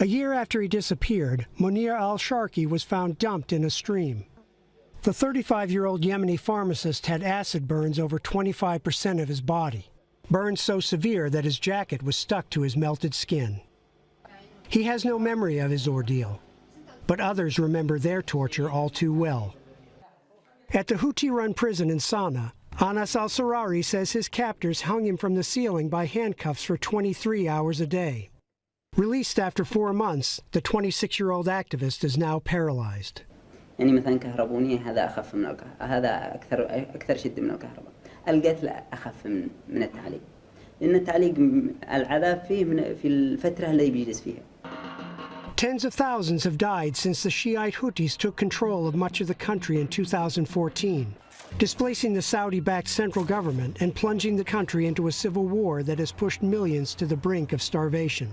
A year after he disappeared, Munir al-Sharqi was found dumped in a stream. The 35-year-old Yemeni pharmacist had acid burns over 25% of his body, burns so severe that his jacket was stuck to his melted skin. He has no memory of his ordeal, but others remember their torture all too well. At the Houthi-run prison in Sana'a, Anas al-Sarari says his captors hung him from the ceiling by handcuffs for 23 hours a day. Released after 4 months, the 26-year-old activist is now paralyzed. يعني مثلا كهربوني هذا أخف من هذا أكثر شدة من الكهرباء. القتل أخف من التعليق. لأن التعليق العذاب فيه في الفترة اللي بيجلس فيها. Tens of thousands have died since the Shiite Houthis took control of much of the country in 2014, displacing the Saudi-backed central government and plunging the country into a civil war that has pushed millions to the brink of starvation.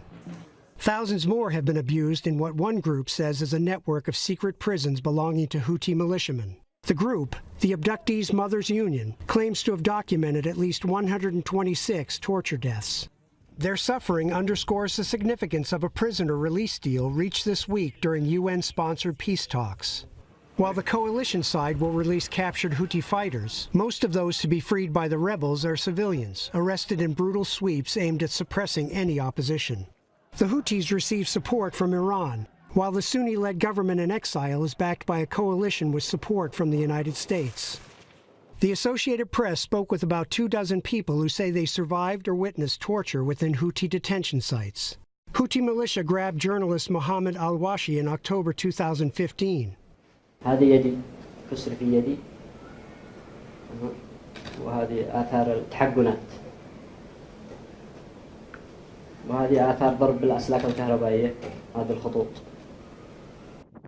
Thousands more have been abused in what one group says is a network of secret prisons belonging to Houthi militiamen. The group, the Abductees Mothers Union, claims to have documented at least 126 torture deaths. Their suffering underscores the significance of a prisoner release deal reached this week during UN-sponsored peace talks. While the coalition side will release captured Houthi fighters, most of those to be freed by the rebels are civilians, arrested in brutal sweeps aimed at suppressing any opposition. The Houthis receive support from Iran, while the Sunni-led government in exile is backed by a coalition with support from the United States. The Associated Press spoke with about 24 people who say they survived or witnessed torture within Houthi detention sites. Houthi militia grabbed journalist Mohammed al-Washi in October 2015. هذه يدي كسر في يدي وهذه آثار التحقنات وهذه آثار ضرب بالأسلاك الكهربائية هذه الخطوط.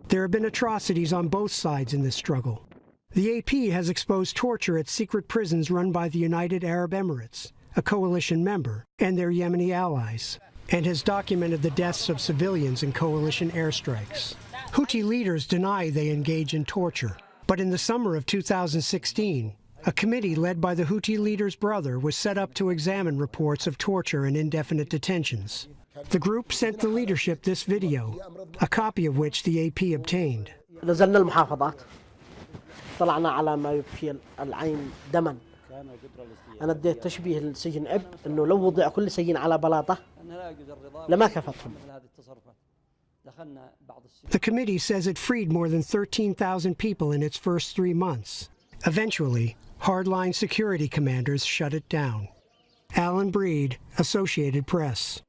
There have been atrocities on both sides in this struggle. The AP has exposed torture at secret prisons run by the United Arab Emirates, a coalition member, and their Yemeni allies, and has documented the deaths of civilians in coalition airstrikes. Houthi leaders deny they engage in torture, but in the summer of 2016, a committee led by the Houthi leader's brother was set up to examine reports of torture and indefinite detentions. The group sent the leadership this video, a copy of which the AP obtained. نزلنا المحافظات طلعنا على ما يبكي العين دما. أنا اديت تشبيه السجن إنه لو وضع كل سجين على بلاطة لما كفتهم. The committee says it freed more than 13,000 people in its first 3 months. Eventually, hardline security commanders shut it down. Alan Breed, Associated Press.